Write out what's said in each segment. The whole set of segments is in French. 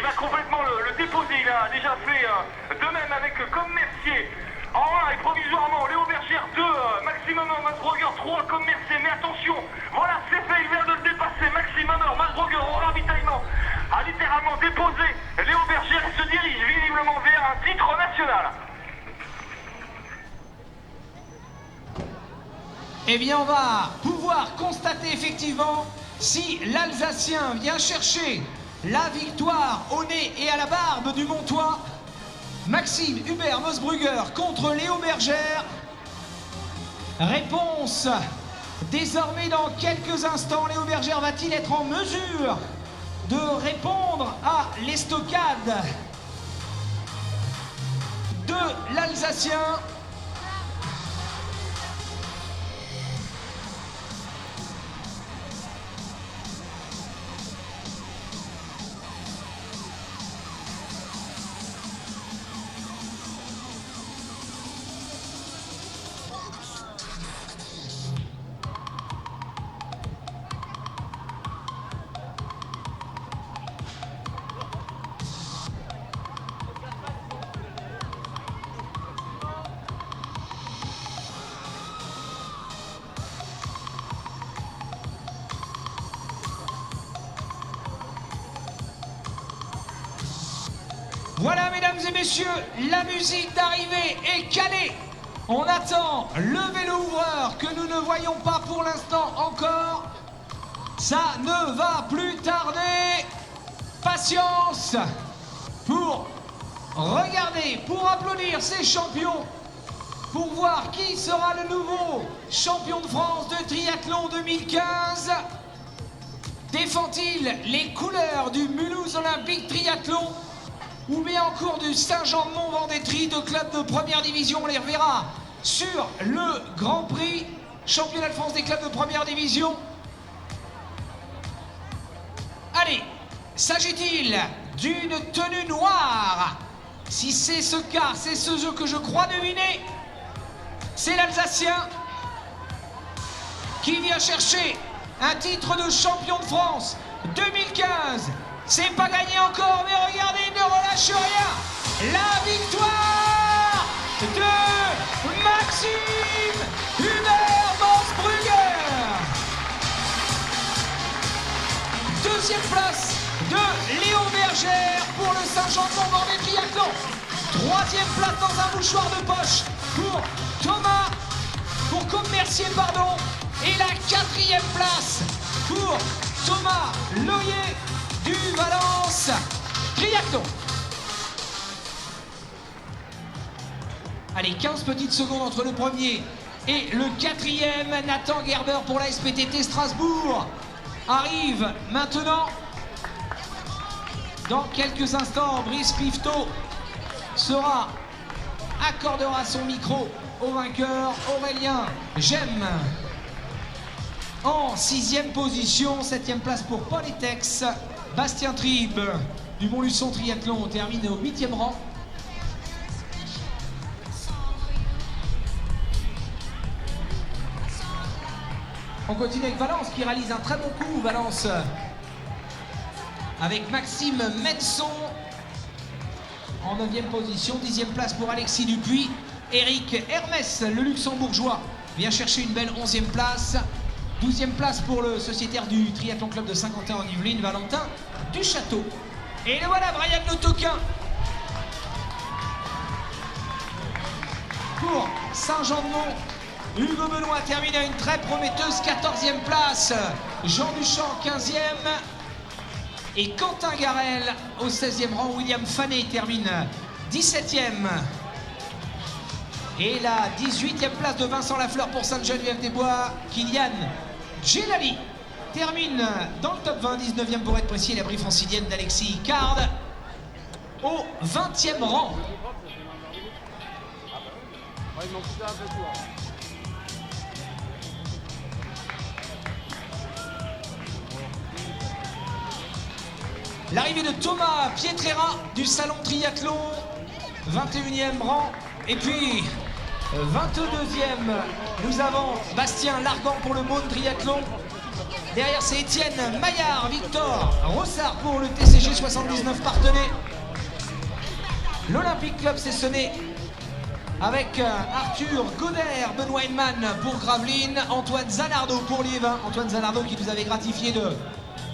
il va complètement le déposer. Il a déjà fait de même avec comme Mercier. En 1 et provisoirement Léo Bergère, 2 Maximum Masbroger, 3 comme Mercier. Mais attention, voilà, c'est fait, il vient de le dépasser. Maximum Masbroger au ravitaillement a littéralement déposé Léo Bergère et se dirige visiblement vers un titre national. Eh bien, on va pouvoir constater effectivement si l'Alsacien vient chercher la victoire au nez et à la barbe du Montois. Maxime Hubert Mosbrugger contre Léo Bergère. Réponse désormais dans quelques instants. Léo Bergère va-t-il être en mesure de répondre à l'estocade de l'Alsacien? Voilà, mesdames et messieurs, la musique d'arrivée est calée. On attend le vélo ouvreur que nous ne voyons pas pour l'instant encore. Ça ne va plus tarder. Patience pour regarder, pour applaudir ces champions, pour voir qui sera le nouveau champion de France de triathlon 2015. Défend-il les couleurs du Mulhouse Olympique Triathlon ou bien en cours du Saint-Jean-de-Mont-Vendétrie de club de première division? On les reverra sur le Grand Prix Championnat de France des clubs de première division. Allez, s'agit-il d'une tenue noire? Si c'est ce cas, c'est ce jeu que je crois deviner. C'est l'Alsacien qui vient chercher un titre de champion de France 2015. C'est pas gagné encore, mais regardez, ne relâche rien. La victoire de Maxime Hubert Mosbrugger. Deuxième place de Léo Bergère pour le Saint-Jean-de-Mont-Vendée Triathlon. Troisième place dans un mouchoir de poche pour Thomas, pour Commercier, pardon. Et la quatrième place pour Thomas Loyer du Valence Triathlon. Allez, 15 petites secondes entre le premier et le quatrième. Nathan Gerber pour la SPTT Strasbourg arrive maintenant. Dans quelques instants, Brice Pifto accordera son micro au vainqueur. Aurélien Gemme en 6e position, 7e place pour Polytex. Bastien Tribe du Montluçon Triathlon termine au 8e rang. On continue avec Valence qui réalise un très bon coup. Valence avec Maxime Metson en 9e position. 10e place pour Alexis Dupuis. Eric Hermès, le luxembourgeois, vient chercher une belle 11e place. 12e place pour le sociétaire du Triathlon Club de Saint-Quentin en Yvelines, Valentin Duchâteau. Et le voilà, Brian Le Toquin pour Saint-Jean-de-Mont. Hugo Benoît termine à une très prometteuse 14e place. Jean Duchamp 15e. Et Quentin Garel au 16e rang. William Fanet termine 17e. Et la 18e place de Vincent Lafleur pour Sainte-Geneviève-des-Bois. Kylian Gelali termine dans le top 20, 19e pour être précis. L'abri francilienne d'Alexis Card au 20e rang. L'arrivée de Thomas Pietrera du Salon Triathlon, 21e rang. Et puis 22e, nous avons Bastien Largan pour le Mône Triathlon. Derrière, c'est Étienne Maillard, Victor Rossard pour le TCG 79 Partenay. L'Olympique Club Cessonnet avec Arthur Goder, Benoît Henman pour Gravelines, Antoine Zanardo pour Liévin. Antoine Zanardo qui nous avait gratifié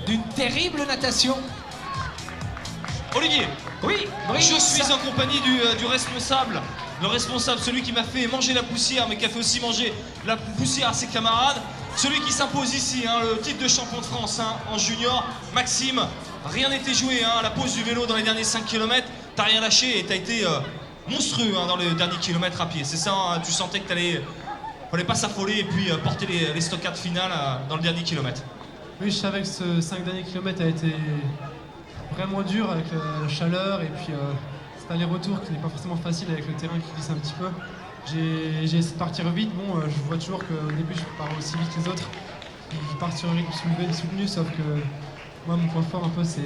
d'une terrible natation. Olivier, Oui, je suis en compagnie du responsable. Le responsable, celui qui m'a fait manger la poussière, mais qui a fait aussi manger la poussière à ses camarades. Celui qui s'impose ici, le titre de champion de France en junior, Maxime. Rien n'était joué, à la pause du vélo dans les derniers 5 km. T'as rien lâché et t'as été monstrueux dans le dernier kilomètre à pied. C'est ça, tu sentais que fallait pas s'affoler et puis porter les stockades finales dans le dernier kilomètre. Oui, je savais que ce 5 derniers kilomètres a été vraiment dur avec la chaleur et puis cet aller-retour qui n'est pas forcément facile avec le terrain qui glisse un petit peu. J'ai essayé de partir vite. Bon, je vois toujours qu'au début je pars aussi vite que les autres. Je pars sur un rythme soutenu, sauf que moi mon point fort un peu c'est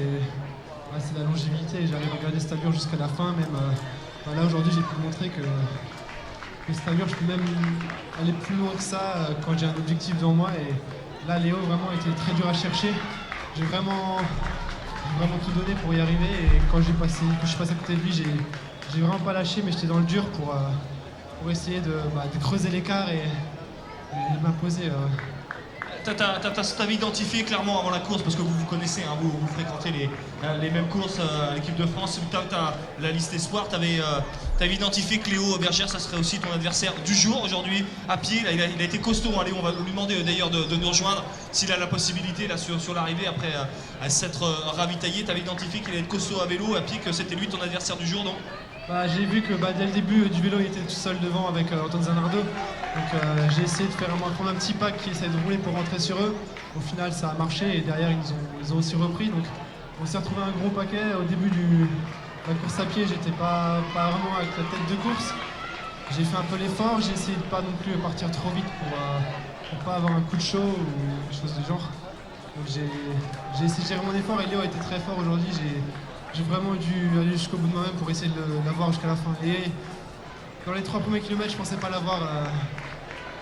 la longévité. J'arrive à garder cette allure jusqu'à la fin. Même là aujourd'hui j'ai pu montrer que cette allure je peux même aller plus loin que ça quand j'ai un objectif devant moi. Et là Léo vraiment était très dur à chercher. J'ai vraiment tout donné pour y arriver et quand je suis passé à côté de lui, j'ai vraiment pas lâché, mais j'étais dans le dur pour essayer de creuser l'écart et m'imposer. T'avais identifié clairement avant la course, parce que vous vous connaissez, vous fréquentez les mêmes courses à l'équipe de France, t'as la liste espoir, t'avais identifié que Léo Bergère, ça serait aussi ton adversaire du jour aujourd'hui, à pied. Là, il a été costaud, allez, on va lui demander d'ailleurs de nous rejoindre s'il a la possibilité là, sur l'arrivée après s'être ravitaillé. T'avais identifié qu'il allait être costaud à vélo, à pied, que c'était lui ton adversaire du jour, donc J'ai vu que dès le début du vélo, il était tout seul devant avec Antoine Zanardo. Donc j'ai essayé de prendre un petit pack qui essaie de rouler pour rentrer sur eux. Au final, ça a marché et derrière, ils ont aussi repris. Donc on s'est retrouvé un gros paquet. Au début de la course à pied, j'étais pas vraiment avec la tête de course. J'ai fait un peu l'effort. J'ai essayé de pas non plus partir trop vite pour pas avoir un coup de chaud ou des choses du genre. Donc j'ai essayé de gérer mon effort et Léo a été très fort aujourd'hui. J'ai vraiment dû aller jusqu'au bout de moi-même pour essayer de l'avoir jusqu'à la fin. Et dans les 3 premiers kilomètres, je pensais pas l'avoir.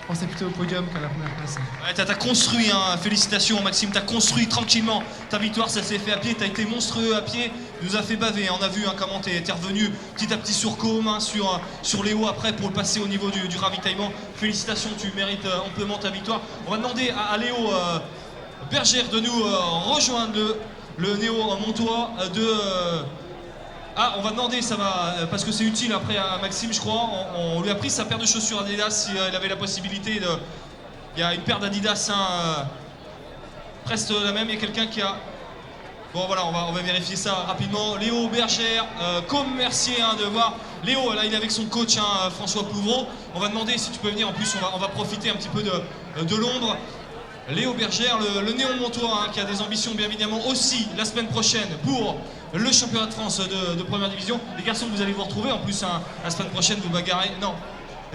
Je pensais plutôt au podium qu'à la première place. Ouais, t'as construit, félicitations Maxime, t'as construit tranquillement ta victoire, ça s'est fait à pied, t'as été monstrueux à pied, il nous a fait baver, on a vu comment t'es revenu petit à petit sur Côme, sur Léo après pour le passer au niveau du ravitaillement. Félicitations, tu mérites amplement ta victoire. On va demander à Léo Bergère de nous rejoindre le néo-montois on va demander, ça va, parce que c'est utile après à Maxime, je crois. On lui a pris sa paire de chaussures Adidas s'il avait la possibilité. Il y a une paire d'Adidas, presque la même. Il y a quelqu'un qui a. Bon voilà, on va vérifier ça rapidement. Léo Bergère, comme Mercier de voir. Léo, là, il est avec son coach François Pouvreau. On va demander si tu peux venir. En plus, on va profiter un petit peu de l'ombre. Léo Bergère, le néo-montois, qui a des ambitions bien évidemment aussi la semaine prochaine pour le championnat de France de première division. Les garçons, vous allez vous retrouver en plus la semaine prochaine, vous bagarrez. Non,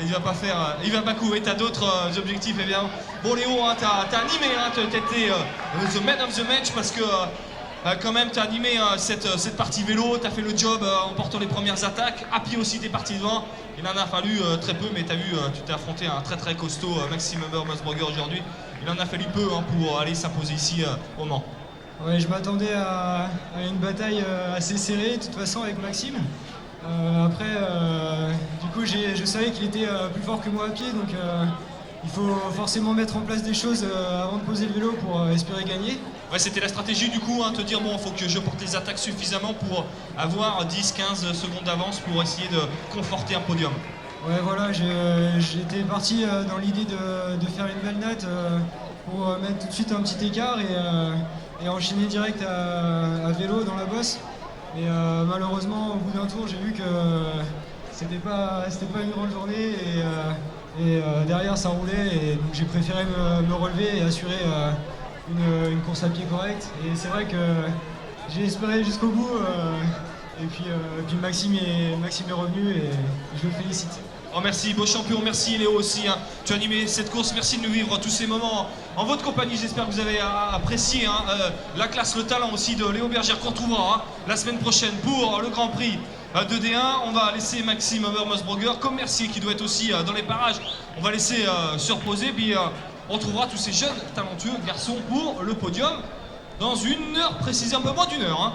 il va pas faire, il va pas courir, t'as d'autres objectifs évidemment. Bon Léo, t'as animé, t'as été the man of the match parce que quand même t'as animé cette partie vélo, t'as fait le job en portant les premières attaques. À pied aussi t'es parti devant. Il en a fallu très peu, mais t'as vu, tu t'es affronté à un très très costaud Maxime Mosbrugger aujourd'hui. Il en a fallu peu pour aller s'imposer ici au Mans. Ouais, je m'attendais à une bataille assez serrée de toute façon avec Maxime. Du coup, je savais qu'il était plus fort que moi à pied, donc il faut forcément mettre en place des choses avant de poser le vélo pour espérer gagner. Ouais, c'était la stratégie du coup, te dire bon, il faut que je porte les attaques suffisamment pour avoir 10-15 secondes d'avance pour essayer de conforter un podium. Ouais, voilà, j'étais parti dans l'idée de faire une belle natte pour mettre tout de suite un petit écart et enchaîner direct à vélo dans la bosse. Et malheureusement, au bout d'un tour, j'ai vu que c'était pas une grande journée et derrière ça roulait. Et donc j'ai préféré me relever et assurer une course à pied correcte. Et c'est vrai que j'ai espéré jusqu'au bout. Et puis Maxime est revenu et je le félicite. Oh merci, beau champion, merci Léo aussi. Tu as animé cette course, merci de nous vivre tous ces moments en votre compagnie. J'espère que vous avez apprécié la classe, le talent aussi de Léo Bergère qu'on retrouvera la semaine prochaine pour le Grand Prix de D1. On va laisser Maxime Mosbrugger comme Mercier qui doit être aussi dans les parages. On va laisser se reposer. Puis on retrouvera tous ces jeunes talentueux garçons pour le podium dans 1 heure précise, un peu moins d'1 heure. Hein.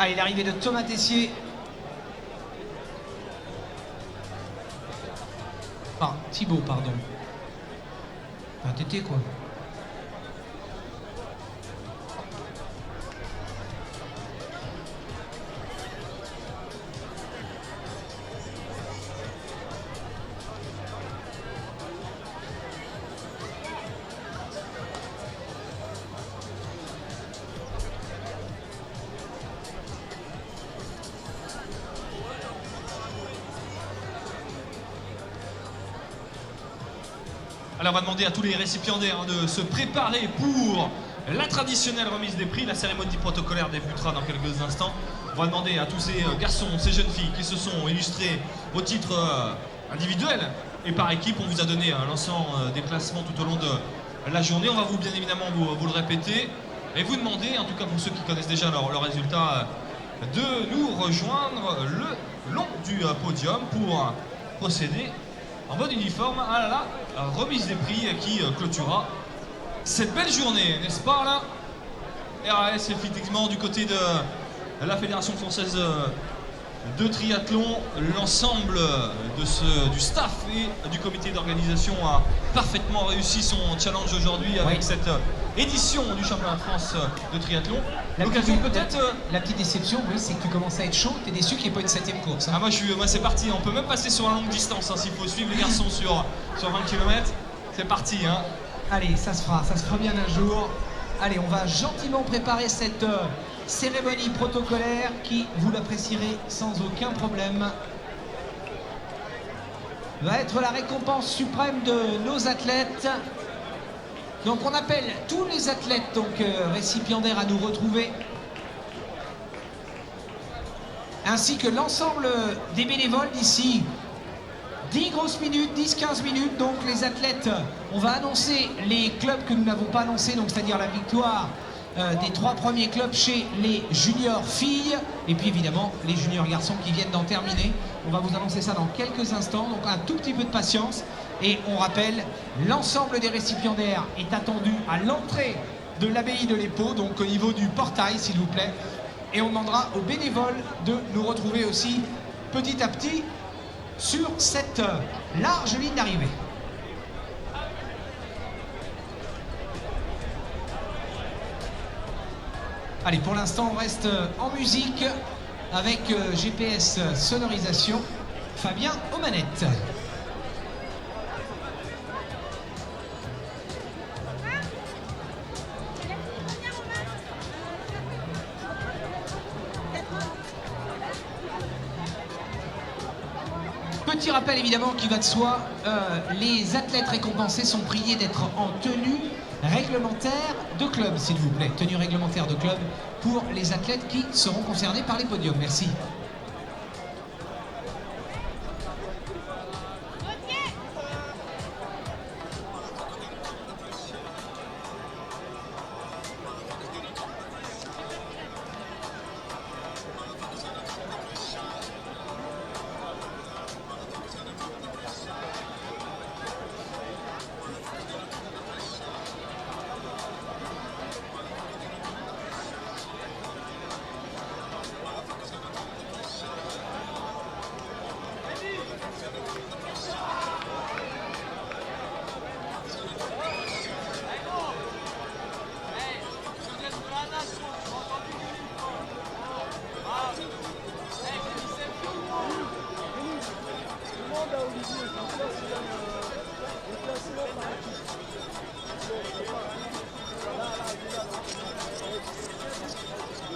Allez, l'arrivée de Thomas Tessier. Ah, Thibaut, pardon. Un tété, quoi. Alors on va demander à tous les récipiendaires de se préparer pour la traditionnelle remise des prix. La cérémonie protocolaire débutera dans quelques instants. On va demander à tous ces garçons, ces jeunes filles qui se sont illustrés au titre individuel et par équipe. On vous a donné l'ensemble des classements tout au long de la journée. On va bien évidemment vous le répéter et vous demander, en tout cas pour ceux qui connaissent déjà leurs résultats, de nous rejoindre le long du podium pour procéder en mode uniforme à la remise des prix qui clôturera cette belle journée, n'est-ce pas là? RAS effectivement du côté de la Fédération Française de Triathlon, l'ensemble du staff et du comité d'organisation a parfaitement réussi son challenge aujourd'hui avec cette édition du championnat de France de triathlon. L'occasion peut-être... La petite déception, oui, c'est que tu commences à être chaud, t'es déçu qu'il n'y ait pas une 7ème course. Hein. Ah moi c'est parti, on peut même passer sur la longue distance hein, s'il faut suivre les garçons sur 20 km. C'est parti hein. Allez, ça se fera bien un jour. Allez, on va gentiment préparer cette cérémonie protocolaire qui, vous l'apprécierez sans aucun problème, va être la récompense suprême de nos athlètes. Donc on appelle tous les athlètes récipiendaires à nous retrouver, ainsi que l'ensemble des bénévoles d'ici 10 grosses minutes, 10-15 minutes. Donc les athlètes, on va annoncer les clubs que nous n'avons pas annoncés, donc c'est-à-dire la victoire des 3 premiers clubs chez les juniors filles et puis évidemment les juniors garçons qui viennent d'en terminer. On va vous annoncer ça dans quelques instants, donc un tout petit peu de patience. Et on rappelle, l'ensemble des récipiendaires est attendu à l'entrée de l'abbaye de l'Épau, donc au niveau du portail s'il vous plaît. Et on demandera aux bénévoles de nous retrouver aussi petit à petit sur cette large ligne d'arrivée. Allez, pour l'instant, on reste en musique avec GPS sonorisation, Fabien aux manettes. Petit rappel évidemment qui va de soi, les athlètes récompensés sont priés d'être en tenue réglementaire de club, s'il vous plaît. Tenue réglementaire de club pour les athlètes qui seront concernés par les podiums. Merci.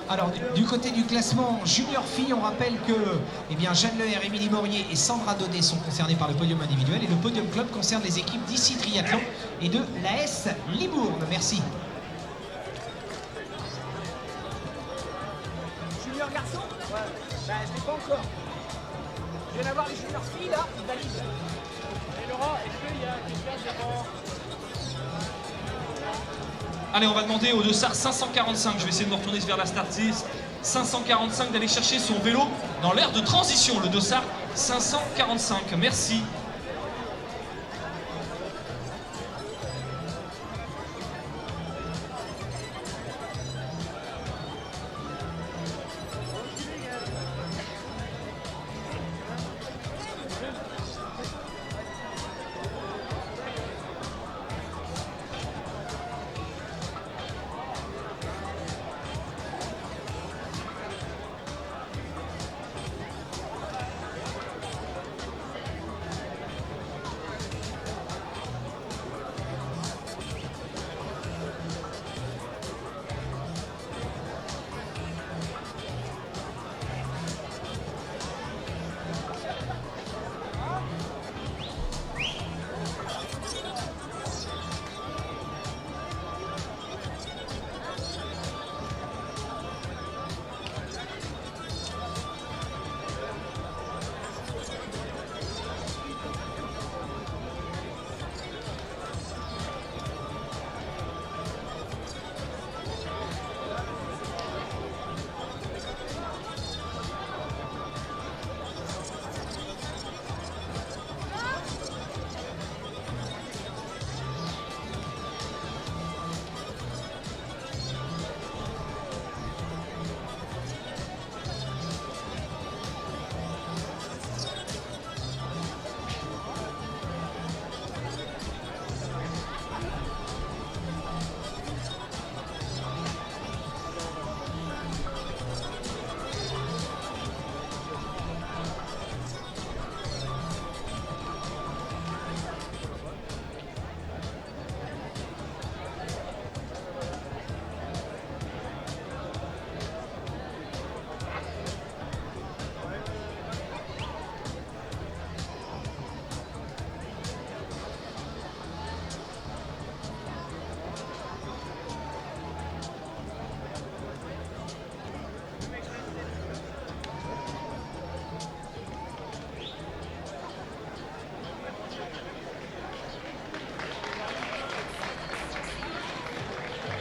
Alors, du côté du classement junior filles, on rappelle que Jeanne Leher, Émilie Morier et Sandra Daudet sont concernés par le podium individuel et le podium club concerne les équipes d'ICI Triathlon et de l'AS Libourne. Merci. Junior garçon? Ouais. Ben, je l'ai pas encore. Je viens d'avoir les juniors filles là, ils valident. Et Laurent, est-ce qu'il y a quelqu'un devant? Allez, on va demander au dossard 545, je vais essayer de me retourner vers la start 545 d'aller chercher son vélo dans l'aire de transition, le dossard 545, merci.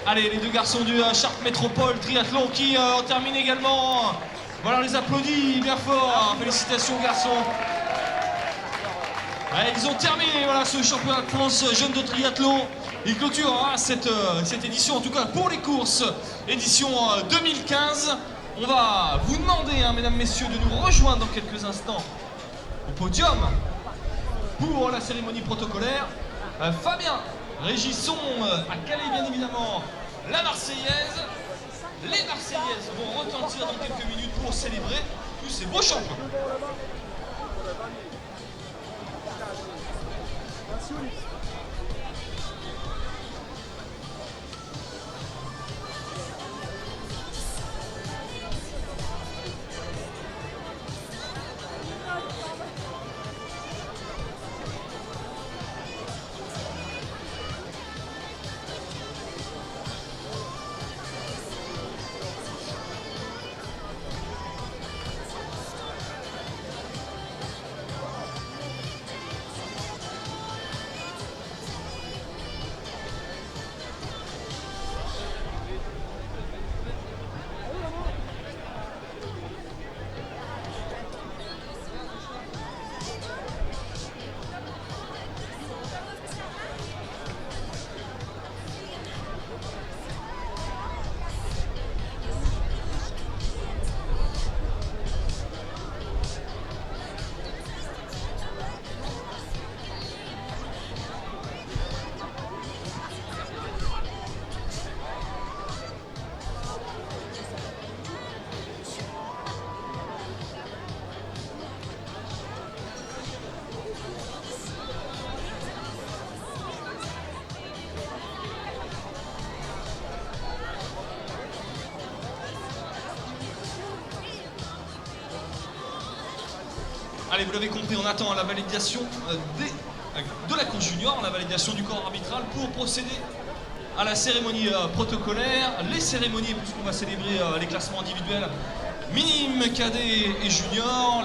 Allez, les deux garçons du Chartres Métropole Triathlon qui terminent également. Voilà, on les applaudit bien fort. Félicitations garçons. Allez, ils ont terminé voilà, ce championnat de France jeunes de triathlon. Ils clôturent cette édition, en tout cas pour les courses, édition 2015. On va vous demander, mesdames, messieurs, de nous rejoindre dans quelques instants au podium pour la cérémonie protocolaire. Fabien, régissons à Calais, bien évidemment, la Marseillaise. Les Marseillaises vont retentir dans quelques minutes pour célébrer tous ces beaux champions. Allez, vous l'avez compris, on attend la validation de la course junior, la validation du corps arbitral pour procéder à la cérémonie protocolaire, les cérémonies, puisqu'on va célébrer les classements individuels minimes, cadets et juniors.